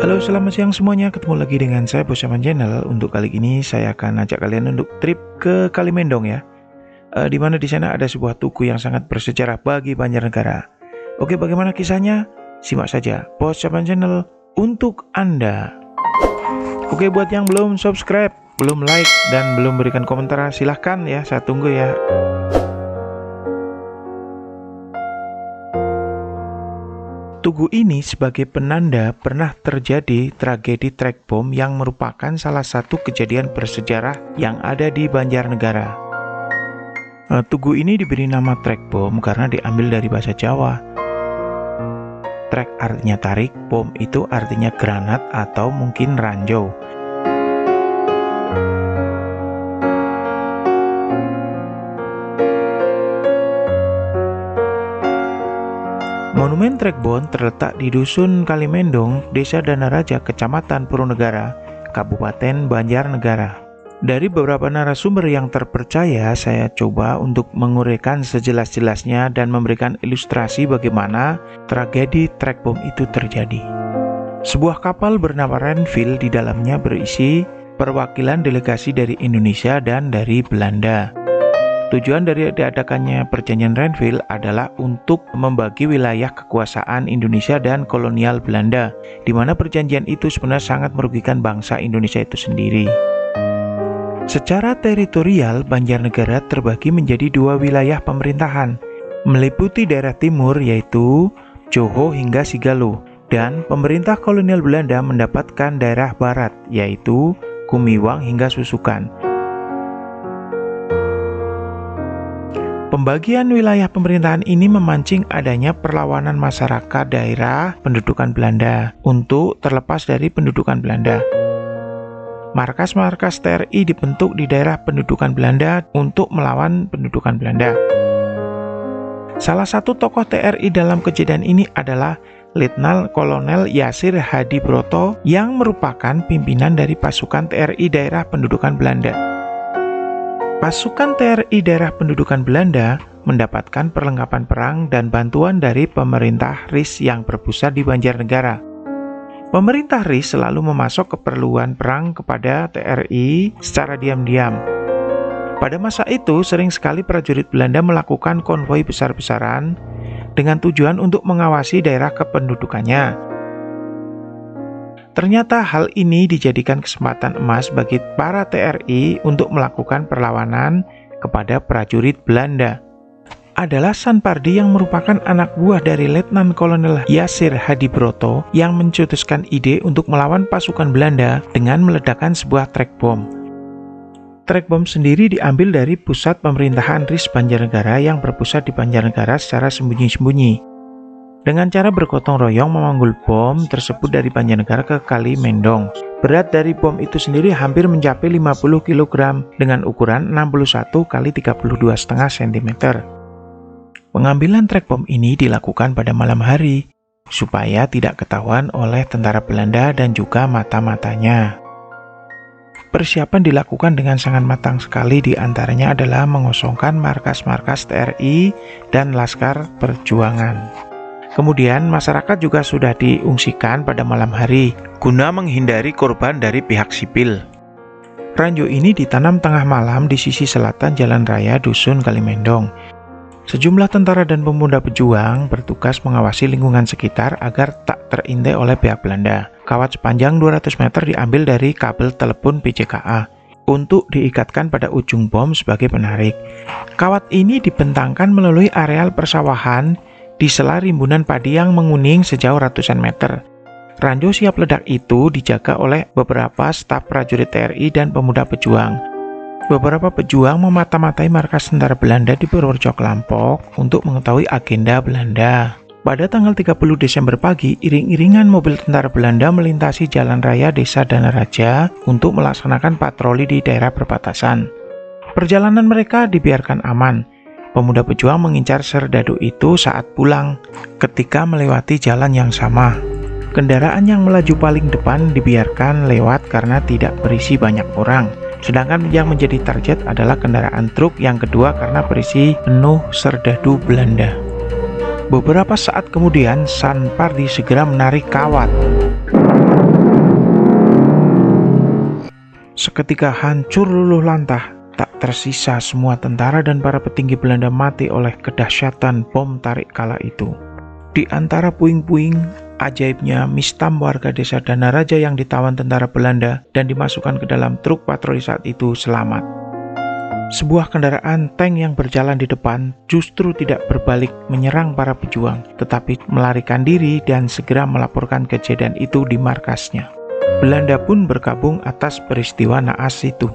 Halo, selamat siang semuanya. Ketemu lagi dengan saya Bos Saman Channel. Untuk kali ini saya akan ajak kalian untuk trip ke Kalimendong ya. Di mana di sana ada sebuah tugu yang sangat bersejarah bagi Banjarnegara. Oke, bagaimana kisahnya? Simak saja Bos Saman Channel untuk Anda. Oke, buat yang belum subscribe, belum like, dan belum berikan komentar, silahkan ya. Saya tunggu ya. Tugu ini sebagai penanda pernah terjadi tragedi trek bom yang merupakan salah satu kejadian bersejarah yang ada di Banjarnegara. Tugu ini diberi nama trek bom karena diambil dari bahasa Jawa. Trek artinya tarik, bom itu artinya granat atau mungkin ranjau. Monumen trek bom terletak di Dusun Kalimendong, Desa Danaraja, Kecamatan Purwonegara, Kabupaten Banjarnegara. Dari beberapa narasumber yang terpercaya, saya coba untuk menguraikan sejelas-jelasnya dan memberikan ilustrasi bagaimana tragedi trek bom itu terjadi. Sebuah kapal bernama Renville di dalamnya berisi perwakilan delegasi dari Indonesia dan dari Belanda. Tujuan dari diadakannya perjanjian Renville adalah untuk membagi wilayah kekuasaan Indonesia dan kolonial Belanda, di mana perjanjian itu sebenarnya sangat merugikan bangsa Indonesia itu sendiri. Secara teritorial, Banjarnegara terbagi menjadi dua wilayah pemerintahan, meliputi daerah timur yaitu Johor hingga Sigalo, dan pemerintah kolonial Belanda mendapatkan daerah barat yaitu Kumiwang hingga Susukan. Pembagian wilayah pemerintahan ini memancing adanya perlawanan masyarakat daerah pendudukan Belanda untuk terlepas dari pendudukan Belanda. Markas-markas TRI dibentuk di daerah pendudukan Belanda untuk melawan pendudukan Belanda. Salah satu tokoh TRI dalam kejadian ini adalah Letnan Kolonel Yasir Hadibroto yang merupakan pimpinan dari pasukan TRI daerah pendudukan Belanda. Pasukan TRI daerah pendudukan Belanda mendapatkan perlengkapan perang dan bantuan dari pemerintah RIS yang berpusat di Banjarnegara. Pemerintah RIS selalu memasok keperluan perang kepada TRI secara diam-diam. Pada masa itu, sering sekali prajurit Belanda melakukan konvoi besar-besaran dengan tujuan untuk mengawasi daerah kependudukannya. Ternyata hal ini dijadikan kesempatan emas bagi para TRI untuk melakukan perlawanan kepada prajurit Belanda. Adalah Sanpardi yang merupakan anak buah dari Letnan Kolonel Yasir Hadibroto yang mencetuskan ide untuk melawan pasukan Belanda dengan meledakkan sebuah trek bom. Trek bom sendiri diambil dari pusat pemerintahan RIS Banjarnegara yang berpusat di Banjarnegara secara sembunyi-sembunyi. Dengan cara bergotong royong memanggul bom tersebut dari Banjarnegara ke Kalimendong. Berat dari bom itu sendiri hampir mencapai 50 kg dengan ukuran 61 x 32,5 cm. Pengambilan trek bom ini dilakukan pada malam hari supaya tidak ketahuan oleh tentara Belanda dan juga mata-matanya. Persiapan dilakukan dengan sangat matang sekali, di antaranya adalah mengosongkan markas-markas TRI dan Laskar Perjuangan. Kemudian masyarakat juga sudah diungsikan pada malam hari guna menghindari korban dari pihak sipil. Ranjau ini ditanam tengah malam di sisi selatan jalan raya Dusun Kalimendong. Sejumlah tentara dan pemuda pejuang bertugas mengawasi lingkungan sekitar agar tak terintai oleh pihak Belanda. Kawat sepanjang 200 meter diambil dari kabel telepon PCKA untuk diikatkan pada ujung bom sebagai penarik. Kawat ini dibentangkan melalui areal persawahan di sela rimbunan padi yang menguning sejauh ratusan meter. Ranjau siap ledak itu dijaga oleh beberapa staf prajurit TRI dan pemuda pejuang. Beberapa pejuang memata-matai markas tentara Belanda di Purworejo Kelampok untuk mengetahui agenda Belanda. Pada tanggal 30 Desember pagi, iring-iringan mobil tentara Belanda melintasi jalan raya Desa Danaraja untuk melaksanakan patroli di daerah perbatasan. Perjalanan mereka dibiarkan aman. Pemuda pejuang mengincar serdadu itu saat pulang ketika melewati jalan yang sama. Kendaraan yang melaju paling depan dibiarkan lewat karena tidak berisi banyak orang. Sedangkan yang menjadi target adalah kendaraan truk yang kedua karena berisi penuh serdadu Belanda. Beberapa saat kemudian, Sanpardi segera menarik kawat. Seketika hancur luluh lantah, tak tersisa, semua tentara dan para petinggi Belanda mati oleh kedahsyatan bom tarik kala itu. Di antara puing-puing, ajaibnya Mistam warga desa Danaraja yang ditawan tentara Belanda dan dimasukkan ke dalam truk patroli saat itu selamat. Sebuah kendaraan tank yang berjalan di depan justru tidak berbalik menyerang para pejuang, tetapi melarikan diri dan segera melaporkan kejadian itu di markasnya. Belanda pun berkabung atas peristiwa naas itu.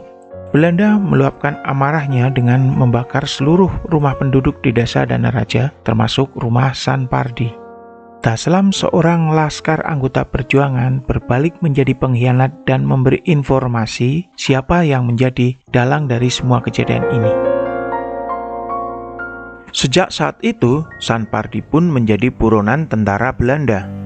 Belanda meluapkan amarahnya dengan membakar seluruh rumah penduduk di desa Danaraja, termasuk rumah Sanpardi. Tak selam seorang laskar anggota perjuangan berbalik menjadi pengkhianat dan memberi informasi siapa yang menjadi dalang dari semua kejadian ini. Sejak saat itu, Sanpardi pun menjadi buronan tentara Belanda.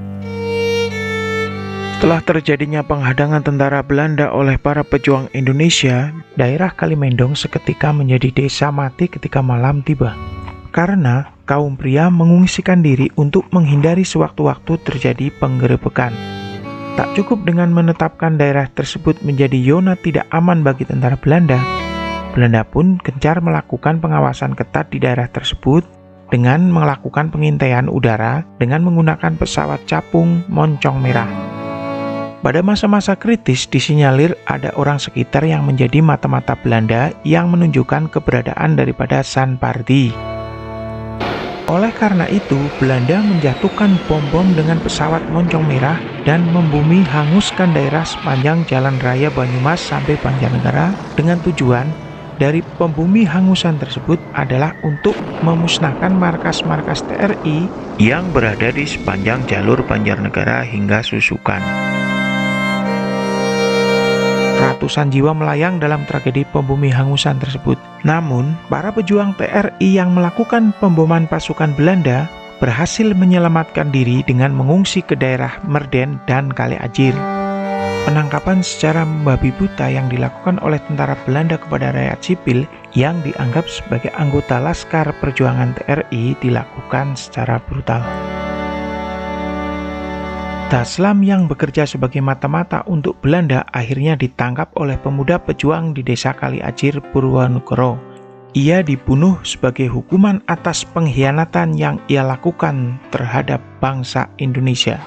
Setelah terjadinya penghadangan tentara Belanda oleh para pejuang Indonesia, daerah Kalimendong seketika menjadi desa mati ketika malam tiba. Karena kaum pria mengungsikan diri untuk menghindari sewaktu-waktu terjadi penggerebekan. Tak cukup dengan menetapkan daerah tersebut menjadi zona tidak aman bagi tentara Belanda, Belanda pun gencar melakukan pengawasan ketat di daerah tersebut dengan melakukan pengintaian udara dengan menggunakan pesawat capung moncong merah. Pada masa-masa kritis disinyalir ada orang sekitar yang menjadi mata-mata Belanda yang menunjukkan keberadaan daripada Sanpardi. Oleh karena itu, Belanda menjatuhkan bom-bom dengan pesawat moncong merah dan membumi hanguskan daerah sepanjang Jalan Raya Banyumas sampai Banjarnegara dengan tujuan dari pembumi hangusan tersebut adalah untuk memusnahkan markas-markas TRI yang berada di sepanjang jalur Banjarnegara hingga Susukan. Ratusan jiwa melayang dalam tragedi pembumi hangusan tersebut. Namun, para pejuang TRI yang melakukan pemboman pasukan Belanda berhasil menyelamatkan diri dengan mengungsi ke daerah Merden dan Kali Ajir. Penangkapan secara membabi buta yang dilakukan oleh tentara Belanda kepada rakyat sipil yang dianggap sebagai anggota Laskar Perjuangan TRI dilakukan secara brutal. Daslam yang bekerja sebagai mata-mata untuk Belanda akhirnya ditangkap oleh pemuda pejuang di desa Kali Ajir, Purwonegoro. Ia dibunuh sebagai hukuman atas pengkhianatan yang ia lakukan terhadap bangsa Indonesia.